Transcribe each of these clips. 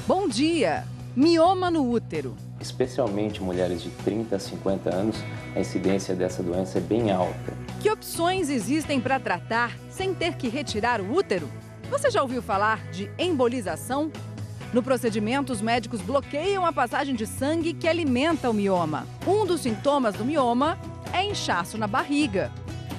Bom dia! Mioma no útero. Especialmente mulheres de 30 a 50 anos, a incidência dessa doença é bem alta. Que opções existem para tratar sem ter que retirar o útero? Você já ouviu falar de embolização? No procedimento, os médicos bloqueiam a passagem de sangue que alimenta o mioma. Um dos sintomas do mioma é inchaço na barriga.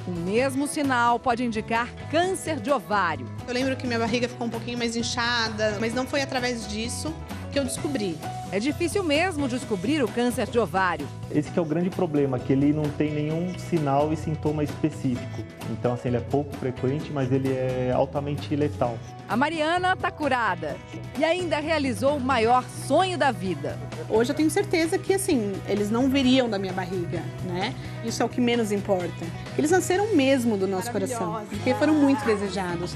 O mesmo sinal pode indicar câncer de ovário. Eu lembro que minha barriga ficou um pouquinho mais inchada, mas não foi através disso que eu descobri. É difícil mesmo descobrir o câncer de ovário. Esse que é o grande problema, que ele não tem nenhum sinal e sintoma específico. Então, assim, ele é pouco frequente, mas ele é altamente letal. A Mariana está curada e ainda realizou o maior sonho da vida. Hoje eu tenho certeza que, assim, eles não viriam da minha barriga, né? Isso é o que menos importa. Eles nasceram mesmo do nosso coração, porque foram muito desejados.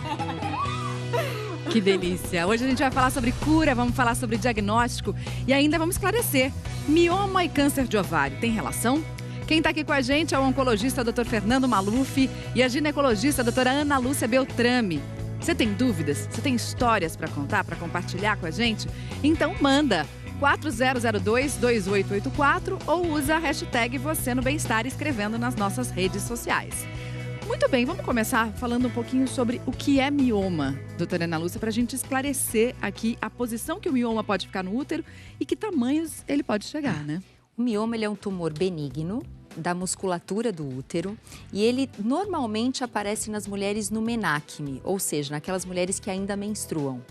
Que delícia! Hoje a gente vai falar sobre cura, vamos falar sobre diagnóstico e ainda vamos esclarecer. Mioma e câncer de ovário, tem relação? Quem está aqui com a gente é o oncologista Dr. Fernando Maluf e a ginecologista doutora Ana Lúcia Beltrame. Você tem dúvidas? Você tem histórias para contar, para compartilhar com a gente? Então manda 4002-2884 ou usa a hashtag Você no Bem-Estar escrevendo nas nossas redes sociais. Muito bem, vamos começar falando um pouquinho sobre o que é mioma, doutora Ana Lúcia, para a gente esclarecer aqui a posição que o mioma pode ficar no útero e que tamanhos ele pode chegar, né? O mioma ele é um tumor benigno da musculatura do útero e ele normalmente aparece nas mulheres no menacme, ou seja, naquelas mulheres que ainda menstruam.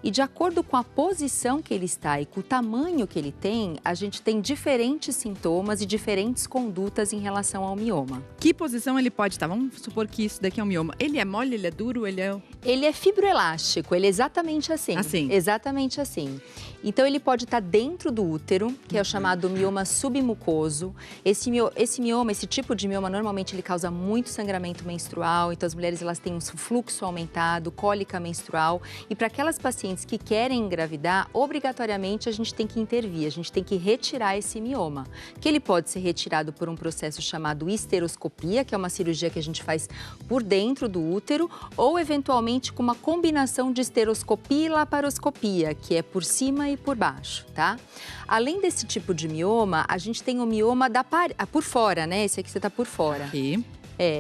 E de acordo com a posição que ele está e com o tamanho que ele tem, a gente tem diferentes sintomas e diferentes condutas em relação ao mioma. Que posição ele pode estar? Vamos supor que isso daqui é um mioma. Ele é mole, ele é duro, ele é... Ele é fibroelástico, ele é exatamente assim. Assim? Exatamente assim. Então, ele pode estar dentro do útero, que é o chamado mioma submucoso. Esse mioma, esse tipo de mioma, normalmente ele causa muito sangramento menstrual. Então, as mulheres elas têm um fluxo aumentado, cólica menstrual. E para aquelas pacientes que querem engravidar, obrigatoriamente a gente tem que intervir, a gente tem que retirar esse mioma. Que ele pode ser retirado por um processo chamado histeroscopia, que é uma cirurgia que a gente faz por dentro do útero, ou eventualmente com uma combinação de histeroscopia e laparoscopia, que é por cima e por baixo, tá? Além desse tipo de mioma, a gente tem o mioma por fora, né? Esse aqui você tá por fora. Aqui.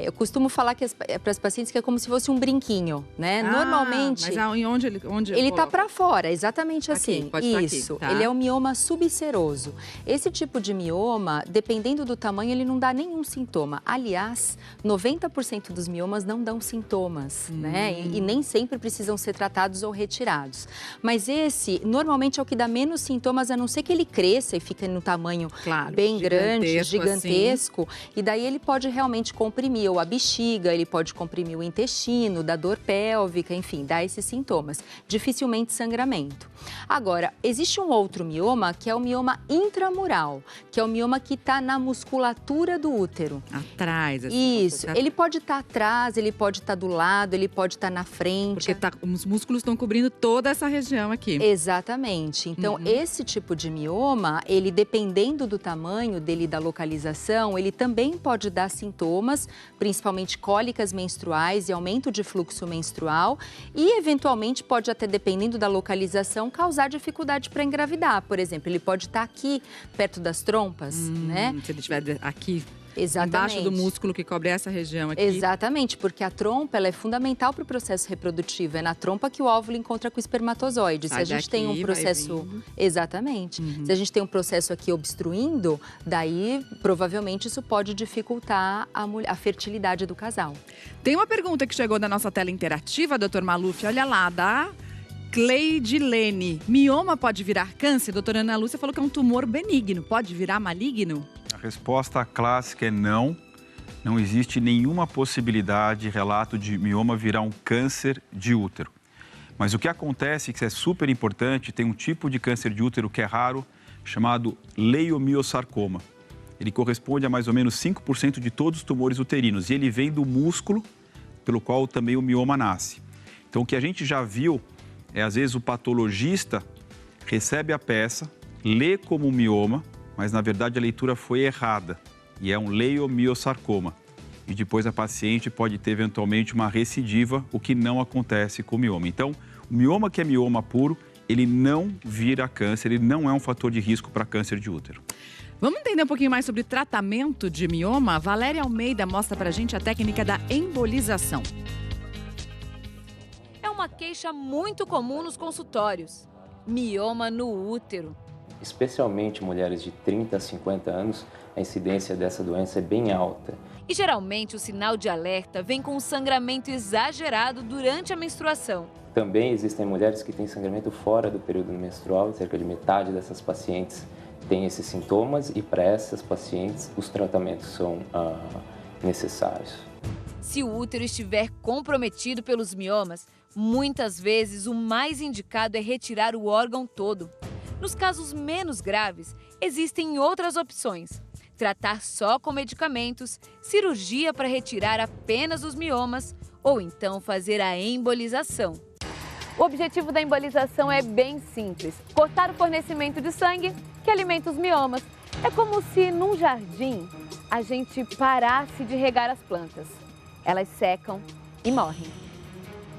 Eu costumo falar que para as pacientes que é como se fosse um brinquinho, né? Normalmente... Mas onde ele ele tá para fora, exatamente assim. Aqui, pode estar Isso, aqui, tá? Ele é um mioma subseroso. Esse tipo de mioma, dependendo do tamanho, ele não dá nenhum sintoma. Aliás, 90% dos miomas não dão sintomas, né? E nem sempre precisam ser tratados ou retirados. Mas esse, normalmente, é o que dá menos sintomas, a não ser que ele cresça e fique no tamanho bem grande, gigantesco. Assim. E daí ele pode realmente comprimir ou a bexiga, ele pode comprimir o intestino, dar dor pélvica, enfim, dar esses sintomas. Dificilmente sangramento. Agora, existe um outro mioma, que é o mioma intramural, que é o mioma que está na musculatura do útero. Atrás. Assim, isso. Ele pode estar atrás, ele pode estar do lado, ele pode estar na frente. Porque os músculos estão cobrindo toda essa região aqui. Exatamente. Então, esse tipo de mioma, ele dependendo do tamanho dele, da localização, ele também pode dar sintomas, principalmente cólicas menstruais e aumento de fluxo menstrual e, eventualmente, pode até, dependendo da localização, causar dificuldade para engravidar. Por exemplo, ele pode estar aqui, perto das trompas, né? Se ele estiver aqui. Exatamente. Embaixo do músculo que cobre essa região aqui. Exatamente, porque a trompa ela é fundamental para o processo reprodutivo. É na trompa que o óvulo encontra com o espermatozoide. Se a gente tem um processo... Exatamente. Se a gente tem um processo aqui obstruindo, daí provavelmente isso pode dificultar a fertilidade do casal. Tem uma pergunta que chegou da nossa tela interativa, doutor Maluf. Olha lá, da Cleidilene. Mioma pode virar câncer? Doutora Ana Lúcia falou que é um tumor benigno. Pode virar maligno? A resposta clássica é não. Não existe nenhuma possibilidade, relato de mioma virar um câncer de útero. Mas o que acontece, que é super importante, tem um tipo de câncer de útero que é raro, chamado leiomiosarcoma. Ele corresponde a mais ou menos 5% de todos os tumores uterinos. E ele vem do músculo pelo qual também o mioma nasce. Então, o que a gente já viu é, às vezes, o patologista recebe a peça, lê como mioma, mas, na verdade, a leitura foi errada e é um leiomiosarcoma. E depois a paciente pode ter, eventualmente, uma recidiva, o que não acontece com o mioma. Então, o mioma que é mioma puro, ele não vira câncer, ele não é um fator de risco para câncer de útero. Vamos entender um pouquinho mais sobre tratamento de mioma? Valéria Almeida mostra pra gente a técnica da embolização. É uma queixa muito comum nos consultórios. Mioma no útero. Especialmente mulheres de 30 a 50 anos, a incidência dessa doença é bem alta. E geralmente o sinal de alerta vem com um sangramento exagerado durante a menstruação. Também existem mulheres que têm sangramento fora do período menstrual, cerca de metade dessas pacientes têm esses sintomas e para essas pacientes os tratamentos são necessários. Se o útero estiver comprometido pelos miomas, muitas vezes o mais indicado é retirar o órgão todo. Nos casos menos graves, existem outras opções. Tratar só com medicamentos, cirurgia para retirar apenas os miomas ou então fazer a embolização. O objetivo da embolização é bem simples: cortar o fornecimento de sangue que alimenta os miomas. É como se num jardim a gente parasse de regar as plantas. Elas secam e morrem.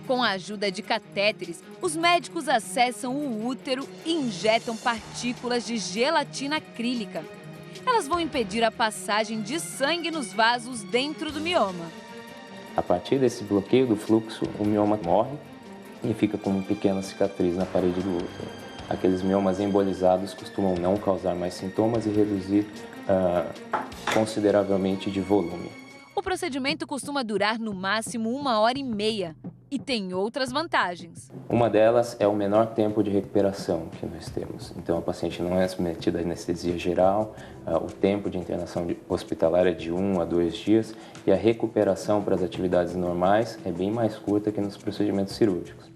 Com a ajuda de catéteres, os médicos acessam o útero e injetam partículas de gelatina acrílica. Elas vão impedir a passagem de sangue nos vasos dentro do mioma. A partir desse bloqueio do fluxo, o mioma morre e fica com uma pequena cicatriz na parede do útero. Aqueles miomas embolizados costumam não causar mais sintomas e reduzir consideravelmente de volume. O procedimento costuma durar no máximo 1h30 e tem outras vantagens. Uma delas é o menor tempo de recuperação que nós temos. Então, a paciente não é submetida à anestesia geral, o tempo de internação hospitalar é de 1 a 2 dias e a recuperação para as atividades normais é bem mais curta que nos procedimentos cirúrgicos.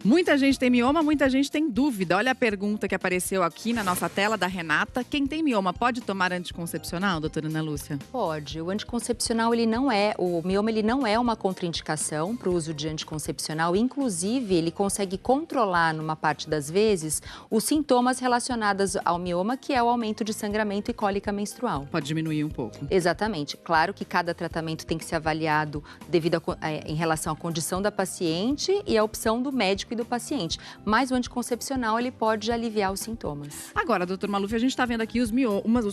Muita gente tem mioma, muita gente tem dúvida. Olha a pergunta que apareceu aqui na nossa tela da Renata. Quem tem mioma pode tomar anticoncepcional, doutora Ana Lúcia? Pode. O anticoncepcional, o mioma ele não é uma contraindicação para o uso de anticoncepcional. Inclusive, ele consegue controlar, numa parte das vezes, os sintomas relacionados ao mioma, que é o aumento de sangramento e cólica menstrual. Pode diminuir um pouco. Exatamente. Claro que cada tratamento tem que ser avaliado em relação à condição da paciente e à opção do médico e do paciente. Mas o anticoncepcional, ele pode aliviar os sintomas. Agora, doutor Maluf, a gente está vendo aqui os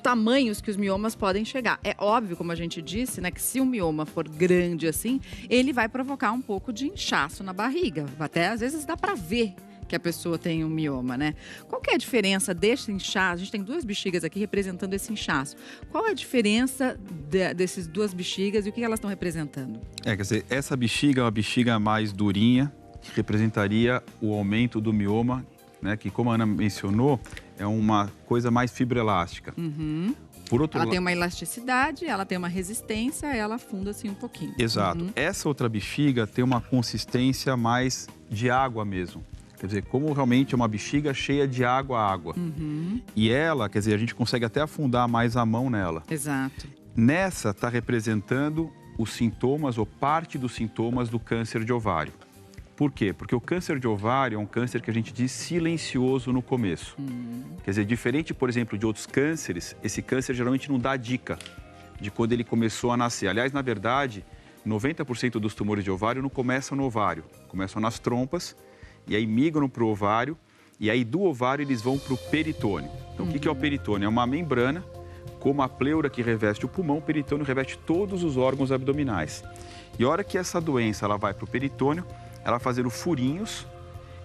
tamanhos que os miomas podem chegar. É óbvio, como a gente disse, né, que se o mioma for grande assim, ele vai provocar um pouco de inchaço na barriga. Até às vezes dá para ver que a pessoa tem um mioma, né? Qual que é a diferença desse inchaço? A gente tem 2 bexigas aqui representando esse inchaço. Qual é a diferença dessas 2 bexigas e o que elas estão representando? Quer dizer, essa bexiga é uma bexiga mais durinha, que representaria o aumento do mioma, né? Que, como a Ana mencionou, é uma coisa mais fibroelástica. Uhum. Ela tem uma elasticidade, ela tem uma resistência, ela afunda assim um pouquinho. Exato. Uhum. Essa outra bexiga tem uma consistência mais de água mesmo. Quer dizer, como realmente é uma bexiga cheia de água. Uhum. E ela, quer dizer, a gente consegue até afundar mais a mão nela. Exato. Nessa está representando os sintomas ou parte dos sintomas do câncer de ovário. Por quê? Porque o câncer de ovário é um câncer que a gente diz silencioso no começo. Quer dizer, diferente, por exemplo, de outros cânceres, esse câncer geralmente não dá dica de quando ele começou a nascer. Aliás, na verdade, 90% dos tumores de ovário não começam no ovário, começam nas trompas e aí migram para o ovário e aí do ovário eles vão para o peritônio. Então, o que é o peritônio? É uma membrana, como a pleura que reveste o pulmão, o peritônio reveste todos os órgãos abdominais. E a hora que essa doença ela vai para o peritônio, ela vai fazer os furinhos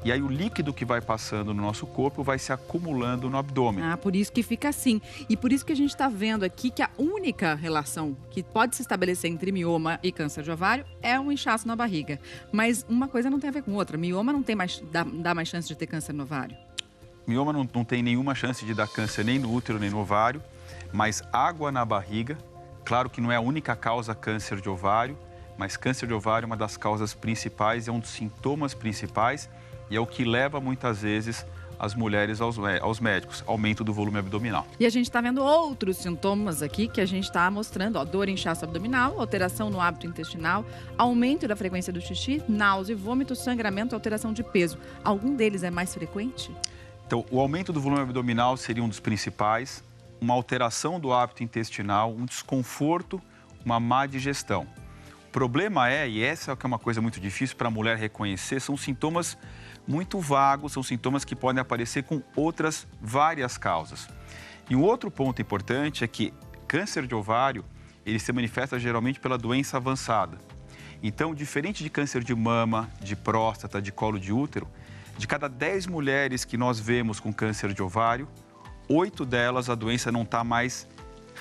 e aí o líquido que vai passando no nosso corpo vai se acumulando no abdômen. Ah, por isso que fica assim. E por isso que a gente está vendo aqui que a única relação que pode se estabelecer entre mioma e câncer de ovário é um inchaço na barriga. Mas uma coisa não tem a ver com outra. Mioma não tem dá mais chance de ter câncer no ovário. Mioma não tem nenhuma chance de dar câncer nem no útero nem no ovário, mas água na barriga, claro que não é a única causa câncer de ovário, mas câncer de ovário é uma das causas principais, é um dos sintomas principais e é o que leva muitas vezes as mulheres aos médicos, aumento do volume abdominal. E a gente está vendo outros sintomas aqui que a gente está mostrando, ó, dor e inchaço abdominal, alteração no hábito intestinal, aumento da frequência do xixi, náusea, vômito, sangramento, alteração de peso. Algum deles é mais frequente? Então, o aumento do volume abdominal seria um dos principais, uma alteração do hábito intestinal, um desconforto, uma má digestão. O problema e essa é que é uma coisa muito difícil para a mulher reconhecer, são sintomas muito vagos, são sintomas que podem aparecer com outras várias causas. E um outro ponto importante é que câncer de ovário, ele se manifesta geralmente pela doença avançada. Então, diferente de câncer de mama, de próstata, de colo de útero, de cada 10 mulheres que nós vemos com câncer de ovário, 8 delas a doença não está mais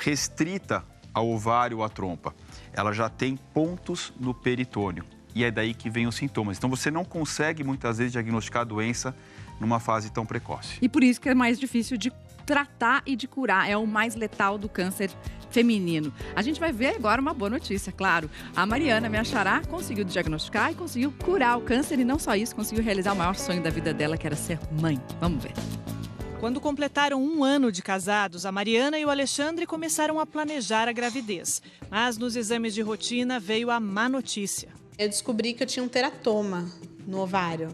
restrita ao ovário ou à trompa. Ela já tem pontos no peritônio e é daí que vem os sintomas. Então, você não consegue muitas vezes diagnosticar a doença numa fase tão precoce. E por isso que é mais difícil de tratar e de curar. É o mais letal do câncer feminino. A gente vai ver agora uma boa notícia, claro. A Mariana, minha xará, conseguiu diagnosticar e conseguiu curar o câncer. E não só isso, conseguiu realizar o maior sonho da vida dela, que era ser mãe. Vamos ver. Quando completaram 1 ano de casados, a Mariana e o Alexandre começaram a planejar a gravidez. Mas nos exames de rotina veio a má notícia. Eu descobri que eu tinha um teratoma no ovário,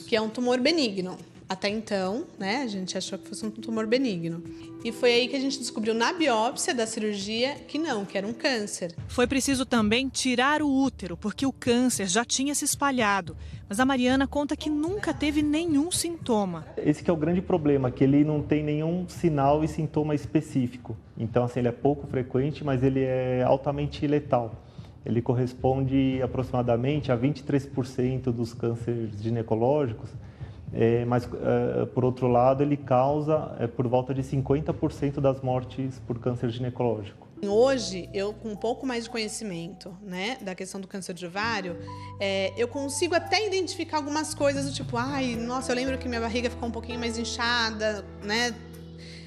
que é um tumor benigno. Até então, né, a gente achou que fosse um tumor benigno. E foi aí que a gente descobriu na biópsia da cirurgia que não, que era um câncer. Foi preciso também tirar o útero, porque o câncer já tinha se espalhado. Mas a Mariana conta que nunca teve nenhum sintoma. Esse que é o grande problema, que ele não tem nenhum sinal e sintoma específico. Então, assim, ele é pouco frequente, mas ele é altamente letal. Ele corresponde aproximadamente a 23% dos cânceres ginecológicos. Mas, por outro lado, ele causa por volta de 50% das mortes por câncer ginecológico. Hoje, eu com um pouco mais de conhecimento, né, da questão do câncer de ovário, eu consigo até identificar algumas coisas do tipo, nossa, eu lembro que minha barriga ficou um pouquinho mais inchada, né?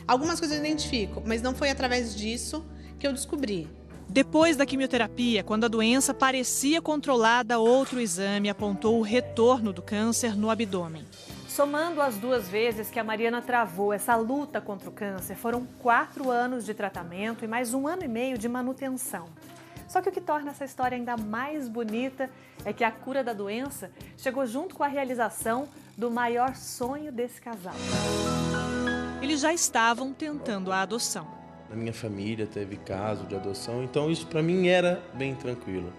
Algumas coisas eu identifico, mas não foi através disso que eu descobri. Depois da quimioterapia, quando a doença parecia controlada, outro exame apontou o retorno do câncer no abdômen. Somando as 2 vezes que a Mariana travou essa luta contra o câncer, foram 4 anos de tratamento e mais 1 ano e meio de manutenção. Só que o que torna essa história ainda mais bonita é que a cura da doença chegou junto com a realização do maior sonho desse casal. Eles já estavam tentando a adoção. Na minha família teve caso de adoção, então isso para mim era bem tranquilo.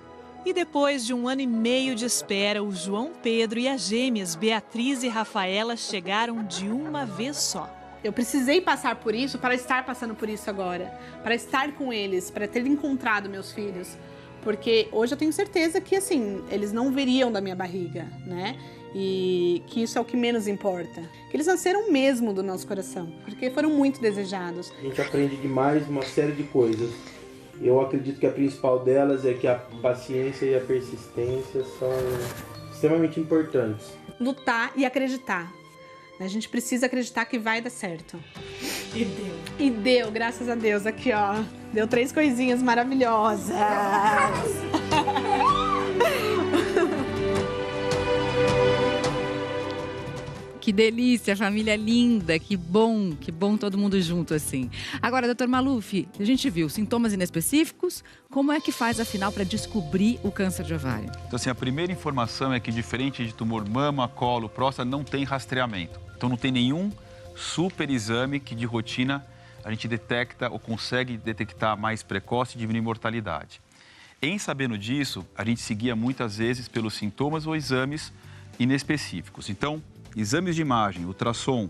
E depois de 1 ano e meio de espera, o João Pedro e as gêmeas Beatriz e Rafaela chegaram de uma vez só. Eu precisei passar por isso para estar passando por isso agora, para estar com eles, para ter encontrado meus filhos. Porque hoje eu tenho certeza que, assim, eles não veriam da minha barriga, né? E que isso é o que menos importa. Que eles nasceram mesmo do nosso coração, porque foram muito desejados. A gente aprende demais uma série de coisas. Eu acredito que a principal delas é que a paciência e a persistência são extremamente importantes. Lutar e acreditar. A gente precisa acreditar que vai dar certo. E deu. E deu, graças a Deus. Aqui, ó. Deu 3 coisinhas maravilhosas. Que delícia, família linda, que bom todo mundo junto assim. Agora, doutor Maluf, a gente viu sintomas inespecíficos, como é que faz afinal para descobrir o câncer de ovário? Então, assim, a primeira informação é que diferente de tumor mama, colo, próstata, não tem rastreamento. Então, não tem nenhum super exame que de rotina a gente detecta ou consegue detectar mais precoce e diminuir mortalidade. Em sabendo disso, a gente seguia muitas vezes pelos sintomas ou exames inespecíficos. Então, exames de imagem, ultrassom,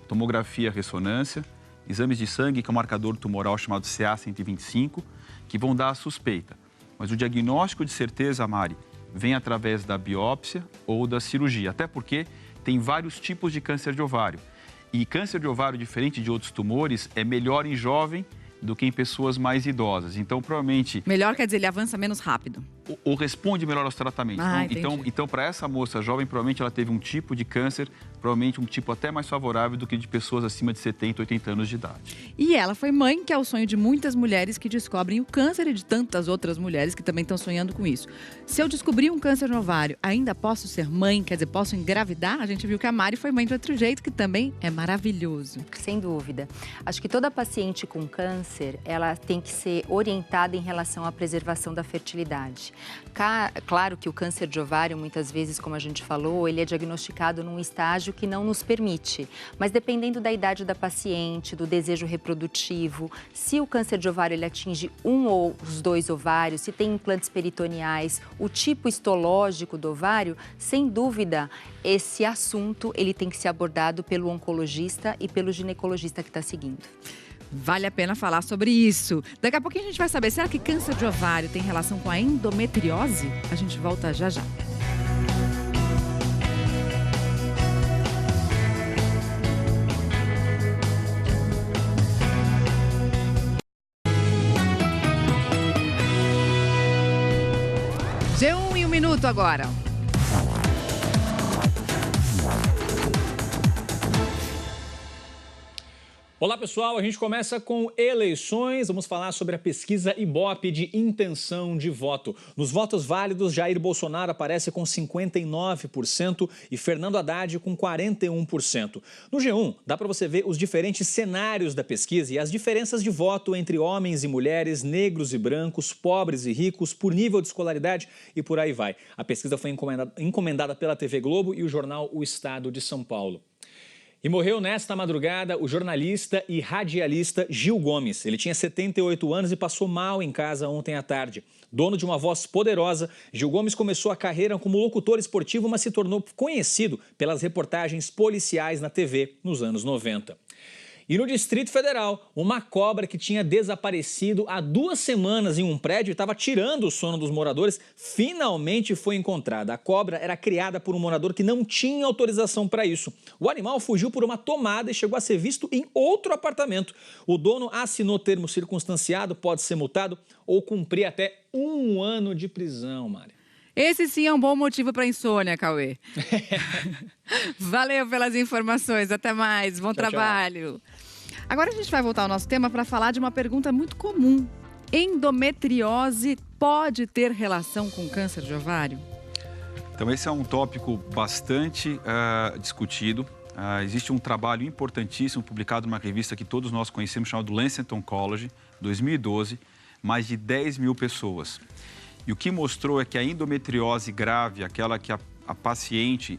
tomografia, ressonância, exames de sangue, que é um marcador tumoral chamado CA-125, que vão dar a suspeita. Mas o diagnóstico de certeza, Mari, vem através da biópsia ou da cirurgia, até porque tem vários tipos de câncer de ovário. E câncer de ovário, diferente de outros tumores, é melhor em jovem do que em pessoas mais idosas. Então, provavelmente... Melhor quer dizer, ele avança menos rápido. Ou responde melhor aos tratamentos. Então, para essa moça jovem, provavelmente ela teve um tipo de câncer, provavelmente um tipo até mais favorável do que de pessoas acima de 70, 80 anos de idade. E ela foi mãe, que é o sonho de muitas mulheres que descobrem o câncer e de tantas outras mulheres que também estão sonhando com isso. Se eu descobrir um câncer no ovário, ainda posso ser mãe? Quer dizer, posso engravidar? A gente viu que a Mari foi mãe de outro jeito, que também é maravilhoso. Sem dúvida. Acho que toda paciente com câncer, ela tem que ser orientada em relação à preservação da fertilidade. Claro que o câncer de ovário, muitas vezes, como a gente falou, ele é diagnosticado num estágio que não nos permite. Mas dependendo da idade da paciente, do desejo reprodutivo, se o câncer de ovário ele atinge um ou os 2 ovários, se tem implantes peritoneais, o tipo histológico do ovário, sem dúvida, esse assunto ele tem que ser abordado pelo oncologista e pelo ginecologista que está seguindo. Vale a pena falar sobre isso. Daqui a pouquinho a gente vai saber, será que câncer de ovário tem relação com a endometriose? A gente volta já já. G1 em 1 minuto agora. Olá pessoal, a gente começa com eleições, vamos falar sobre a pesquisa Ibope de intenção de voto. Nos votos válidos, Jair Bolsonaro aparece com 59% e Fernando Haddad com 41%. No G1, dá para você ver os diferentes cenários da pesquisa e as diferenças de voto entre homens e mulheres, negros e brancos, pobres e ricos, por nível de escolaridade e por aí vai. A pesquisa foi encomendada pela TV Globo e o jornal O Estado de São Paulo. E morreu nesta madrugada o jornalista e radialista Gil Gomes. Ele tinha 78 anos e passou mal em casa ontem à tarde. Dono de uma voz poderosa, Gil Gomes começou a carreira como locutor esportivo, mas se tornou conhecido pelas reportagens policiais na TV nos anos 90. E no Distrito Federal, uma cobra que tinha desaparecido há 2 semanas em um prédio e estava tirando o sono dos moradores, finalmente foi encontrada. A cobra era criada por um morador que não tinha autorização para isso. O animal fugiu por uma tomada e chegou a ser visto em outro apartamento. O dono assinou termo circunstanciado, pode ser multado ou cumprir até 1 ano de prisão, Mari. Esse sim é um bom motivo para insônia, Cauê. Valeu pelas informações, até mais, bom trabalho. Tchau. Agora a gente vai voltar ao nosso tema para falar de uma pergunta muito comum. Endometriose pode ter relação com câncer de ovário? Então esse é um tópico bastante discutido. Existe um trabalho importantíssimo publicado numa revista que todos nós conhecemos, chamado Lancet Oncology, 2012, mais de 10 mil pessoas. E o que mostrou é que a endometriose grave, aquela que a paciente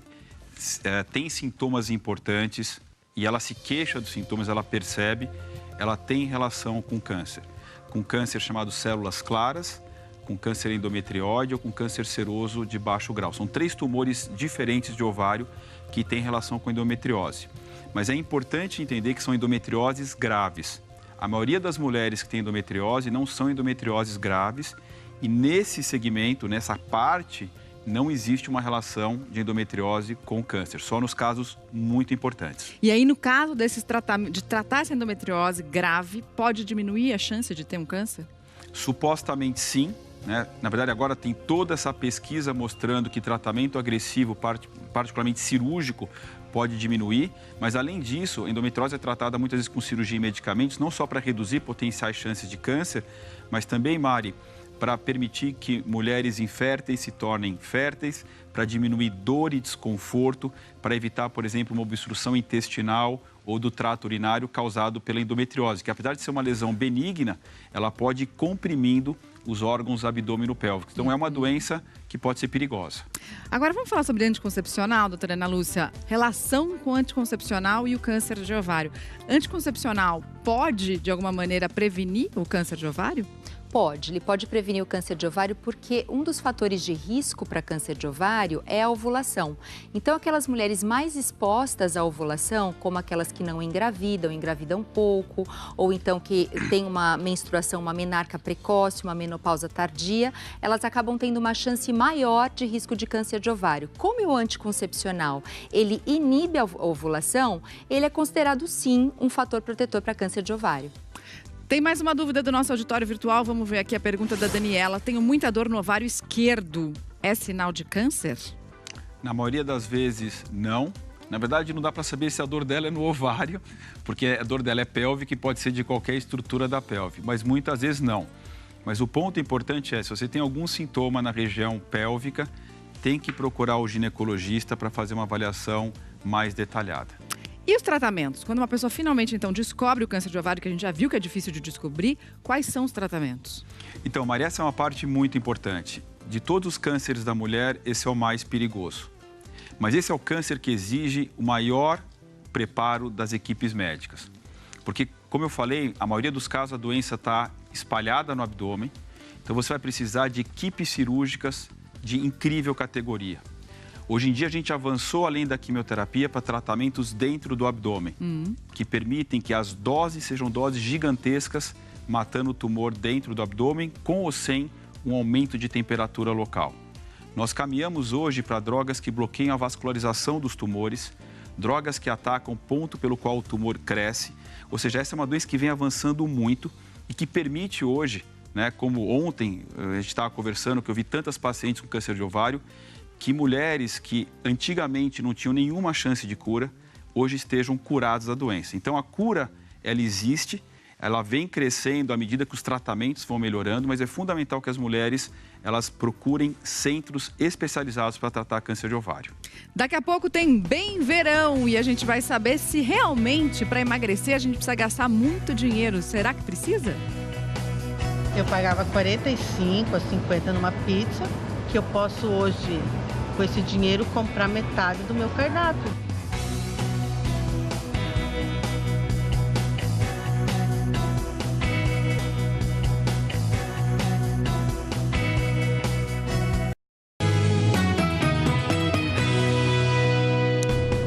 tem sintomas importantes e ela se queixa dos sintomas, ela percebe, ela tem relação com câncer. Com câncer chamado células claras, com câncer endometrióide ou com câncer seroso de baixo grau. São 3 tumores diferentes de ovário que têm relação com endometriose. Mas é importante entender que são endometrioses graves. A maioria das mulheres que têm endometriose não são endometrioses graves e nesse segmento, nessa parte, não existe uma relação de endometriose com câncer, só nos casos muito importantes. E aí, no caso de tratar essa endometriose grave, pode diminuir a chance de ter um câncer? Supostamente sim, né? Na verdade, agora tem toda essa pesquisa mostrando que tratamento agressivo, particularmente cirúrgico, pode diminuir, mas além disso, a endometriose é tratada muitas vezes com cirurgia e medicamentos, não só para reduzir potenciais chances de câncer, mas também, Mari, para permitir que mulheres inférteis se tornem férteis, para diminuir dor e desconforto, para evitar, por exemplo, uma obstrução intestinal ou do trato urinário causado pela endometriose, que apesar de ser uma lesão benigna, ela pode ir comprimindo os órgãos abdômeno-pélvicos. Então, é uma doença que pode ser perigosa. Agora, vamos falar sobre anticoncepcional, doutora Ana Lúcia. Relação com anticoncepcional e o câncer de ovário. Anticoncepcional pode, de alguma maneira, prevenir o câncer de ovário? Pode, ele pode prevenir o câncer de ovário porque um dos fatores de risco para câncer de ovário é a ovulação. Então, aquelas mulheres mais expostas à ovulação, como aquelas que não engravidam pouco, ou então que têm uma menstruação, uma menarca precoce, uma menopausa tardia, elas acabam tendo uma chance maior de risco de câncer de ovário. Como o anticoncepcional, ele inibe a ovulação, ele é considerado sim um fator protetor para câncer de ovário. Tem mais uma dúvida do nosso auditório virtual. Vamos ver aqui a pergunta da Daniela. Tenho muita dor no ovário esquerdo. É sinal de câncer? Na maioria das vezes, não. Na verdade, não dá para saber se a dor dela é no ovário, porque a dor dela é pélvica e pode ser de qualquer estrutura da pelve. Mas muitas vezes não. Mas o ponto importante é, se você tem algum sintoma na região pélvica, tem que procurar o ginecologista para fazer uma avaliação mais detalhada. E os tratamentos? Quando uma pessoa finalmente, então, descobre o câncer de ovário, que a gente já viu que é difícil de descobrir, quais são os tratamentos? Então, Maria, essa é uma parte muito importante. de todos os cânceres da mulher, esse é o mais perigoso. Mas esse é o câncer que exige o maior preparo das equipes médicas. Porque, como eu falei, a maioria dos casos a doença está espalhada no abdômen. Então, você vai precisar de equipes cirúrgicas de incrível categoria. Hoje em dia, a gente avançou além da quimioterapia para tratamentos dentro do abdômen, que permitem que as doses sejam doses gigantescas, matando o tumor dentro do abdômen, com ou sem um aumento de temperatura local. Nós caminhamos hoje para drogas que bloqueiam a vascularização dos tumores, drogas que atacam o ponto pelo qual o tumor cresce. Ou seja, essa é uma doença que vem avançando muito e que permite hoje, né, como ontem a gente estava conversando, que eu vi tantas pacientes com câncer de ovário, que mulheres que antigamente não tinham nenhuma chance de cura, hoje estejam curadas da doença. Então, a cura, ela existe, ela vem crescendo à medida que os tratamentos vão melhorando, mas é fundamental que as mulheres, elas procurem centros especializados para tratar câncer de ovário. Daqui a pouco tem Bem Verão e a gente vai saber se realmente para emagrecer a gente precisa gastar muito dinheiro. Será que precisa? Eu pagava 45 a 50 numa pizza, que eu posso hoje, com esse dinheiro, comprar metade do meu cardápio.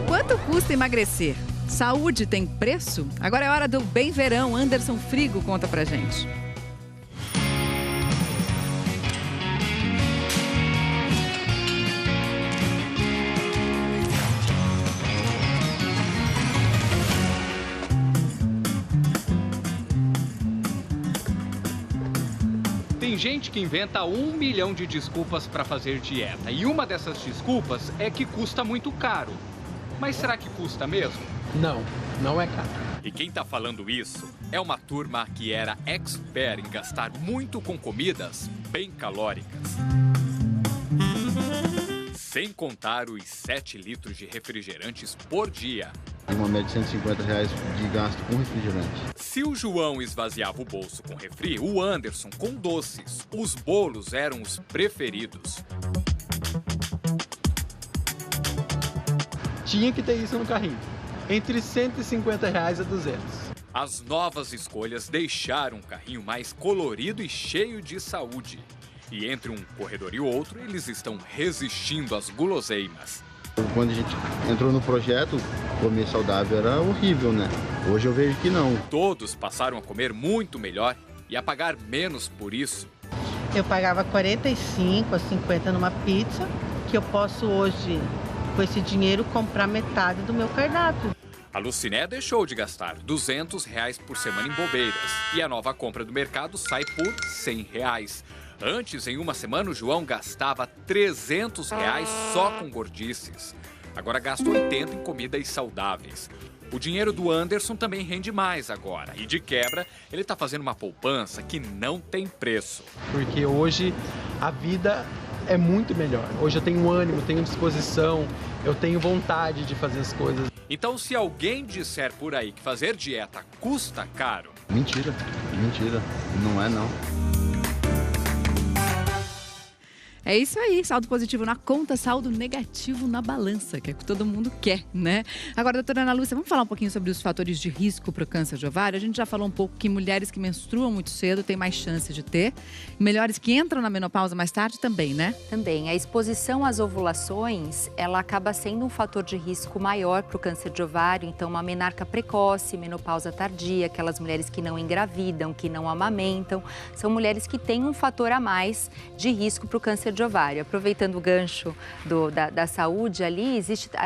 Quanto custa emagrecer? Saúde tem preço? Agora é hora do Bem Verão. Anderson Frigo conta pra gente. Tem gente que inventa 1 milhão de desculpas para fazer dieta. E uma dessas desculpas é que custa muito caro. Mas será que custa mesmo? Não, não é caro. E quem tá falando isso é uma turma que era expert em gastar muito com comidas bem calóricas. Sem contar os 7 litros de refrigerantes por dia. Uma média de R$150 de gasto com refrigerante. Se o João esvaziava o bolso com refri, o Anderson com doces. Os bolos eram os preferidos. Tinha que ter isso no carrinho. Entre R$150 a 200. As novas escolhas deixaram o carrinho mais colorido e cheio de saúde. E entre um corredor e outro, eles estão resistindo às guloseimas. Quando a gente entrou no projeto, comer saudável era horrível, né? Hoje eu vejo que não. Todos passaram a comer muito melhor e a pagar menos por isso. Eu pagava 45 a 50 numa pizza, que eu posso hoje, com esse dinheiro, comprar metade do meu cardápio. A Luciné deixou de gastar R$200 por semana em bobeiras. E a nova compra do mercado sai por R$100. Antes, em uma semana, o João gastava R$300 só com gordices. Agora gasta 80 em comidas saudáveis. O dinheiro do Anderson também rende mais agora. E de quebra, ele está fazendo uma poupança que não tem preço. Porque hoje a vida é muito melhor. Hoje eu tenho ânimo, tenho disposição, eu tenho vontade de fazer as coisas. Então, se alguém disser por aí que fazer dieta custa caro... Mentira, mentira. Não é não. É isso aí, saldo positivo na conta, saldo negativo na balança, que é o que todo mundo quer, né? Agora, doutora Ana Lúcia, vamos falar um pouquinho sobre os fatores de risco para o câncer de ovário? A gente já falou um pouco que mulheres que menstruam muito cedo têm mais chance de ter, melhores que entram na menopausa mais tarde também, né? Também. A exposição às ovulações, ela acaba sendo um fator de risco maior para o câncer de ovário. Então, uma menarca precoce, menopausa tardia, aquelas mulheres que não engravidam, que não amamentam, são mulheres que têm um fator a mais de risco para o câncer de ovário. Aproveitando o gancho da saúde ali,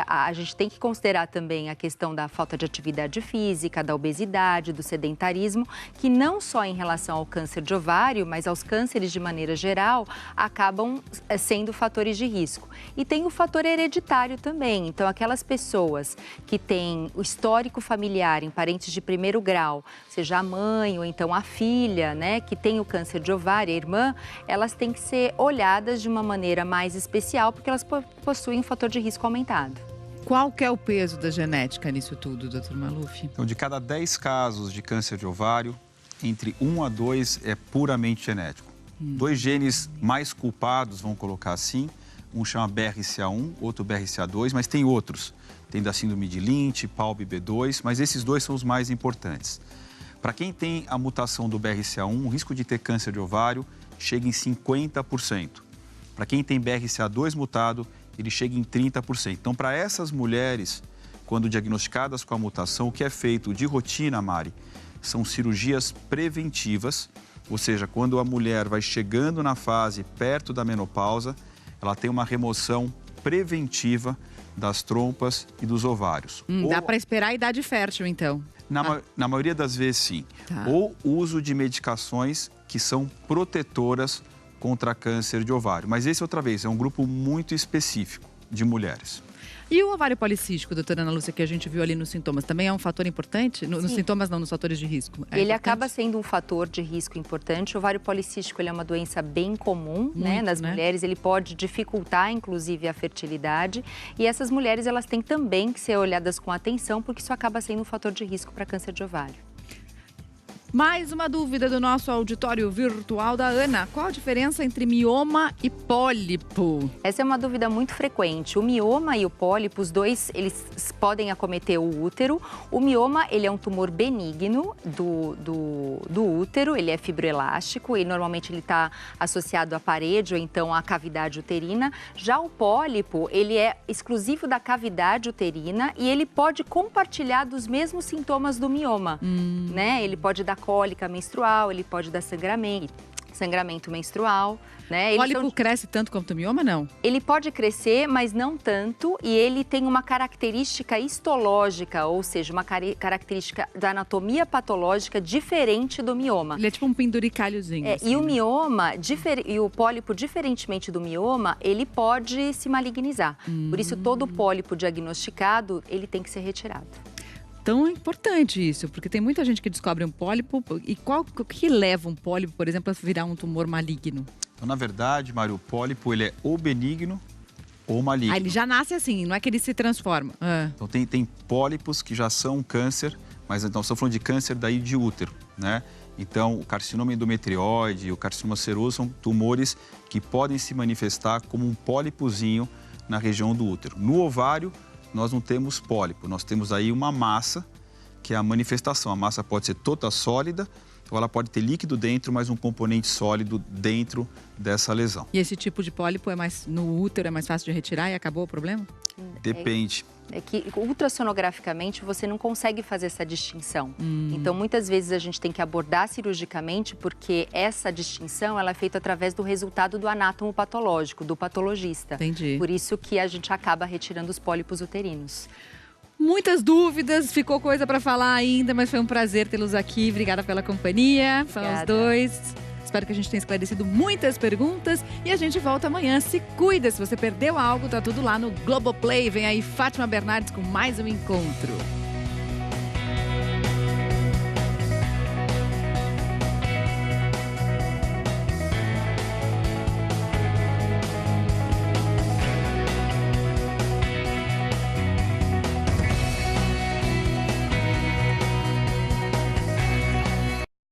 a gente tem que considerar também a questão da falta de atividade física, da obesidade, do sedentarismo, que não só em relação ao câncer de ovário, mas aos cânceres de maneira geral, acabam sendo fatores de risco. E tem o fator hereditário também. Então, aquelas pessoas que têm o histórico familiar em parentes de primeiro grau, seja a mãe ou então a filha, né, que tem o câncer de ovário, a irmã, elas têm que ser olhadas de uma maneira mais especial, porque elas possuem um fator de risco aumentado. Qual que é o peso da genética nisso tudo, doutor Maluf? Então, de cada 10 casos de câncer de ovário, entre 1 a 2 é puramente genético. Dois genes mais culpados, vamos colocar assim. Um chama BRCA1, outro BRCA2, mas tem outros. Tem da síndrome de Lynch, PALB-B2, mas esses dois são os mais importantes. Para quem tem a mutação do BRCA1, o risco de ter câncer de ovário chega em 50%. Para quem tem BRCA2 mutado, ele chega em 30%. Então, para essas mulheres, quando diagnosticadas com a mutação, o que é feito de rotina, Mari, são cirurgias preventivas, ou seja, quando a mulher vai chegando na fase perto da menopausa, ela tem uma remoção preventiva das trompas e dos ovários. Dá para esperar a idade fértil, então? Na maioria das vezes, sim. Tá. Ou uso de medicações que são protetoras contra câncer de ovário. Mas esse, outra vez, é um grupo muito específico de mulheres. E o ovário policístico, doutora Ana Lúcia, que a gente viu ali nos sintomas, também é um fator importante? Nos sintomas não, nos fatores de risco. Ele importante? Acaba sendo um fator de risco importante. O ovário policístico ele é uma doença bem comum, né, nas mulheres. Ele pode dificultar, inclusive, a fertilidade. E essas mulheres, elas têm também que ser olhadas com atenção, porque isso acaba sendo um fator de risco para câncer de ovário. Mais uma dúvida do nosso auditório virtual da Ana. Qual a diferença entre mioma e pólipo? Essa é uma dúvida muito frequente. O mioma e o pólipo, os dois, eles podem acometer o útero. O mioma, ele é um tumor benigno do útero, ele é fibroelástico e normalmente ele está associado à parede ou então à cavidade uterina. Já o pólipo, ele é exclusivo da cavidade uterina e ele pode compartilhar dos mesmos sintomas do mioma, né? Ele pode dar cólica menstrual, ele pode dar sangramento menstrual, né? O pólipo cresce tanto quanto o mioma, não? Ele pode crescer, mas não tanto, e ele tem uma característica histológica, ou seja, uma característica da anatomia patológica diferente do mioma. Ele é tipo um penduricalhozinho. Assim, e o mioma, e o pólipo, diferentemente do mioma, ele pode se malignizar. Por isso, todo pólipo diagnosticado, ele tem que ser retirado. Tão importante isso, porque tem muita gente que descobre um pólipo. E o que leva um pólipo, por exemplo, a virar um tumor maligno? Então, na verdade, Mário, o pólipo ele é ou benigno ou maligno. Ele já nasce assim, não é que ele se transforma. Então, tem pólipos que já são câncer, mas então estamos falando de câncer daí de útero, né? Então, o carcinoma endometrioide, o carcinoma seroso são tumores que podem se manifestar como um pólipozinho na região do útero. No ovário, nós não temos pólipo, nós temos aí uma massa, que é a manifestação. A massa pode ser toda sólida, ou ela pode ter líquido dentro, mas um componente sólido dentro dessa lesão. E esse tipo de pólipo no útero é mais fácil de retirar e acabou o problema? Depende. É que ultrassonograficamente você não consegue fazer essa distinção. Então, muitas vezes a gente tem que abordar cirurgicamente porque essa distinção ela é feita através do resultado do anátomo patológico, do patologista. Entendi. Por isso que a gente acaba retirando os pólipos uterinos. Muitas dúvidas, ficou coisa para falar ainda, mas foi um prazer tê-los aqui. Obrigada pela companhia, são os dois. Espero que a gente tenha esclarecido muitas perguntas e a gente volta amanhã. Se cuida, se você perdeu algo, tá tudo lá no Globoplay. Vem aí Fátima Bernardes com mais um encontro.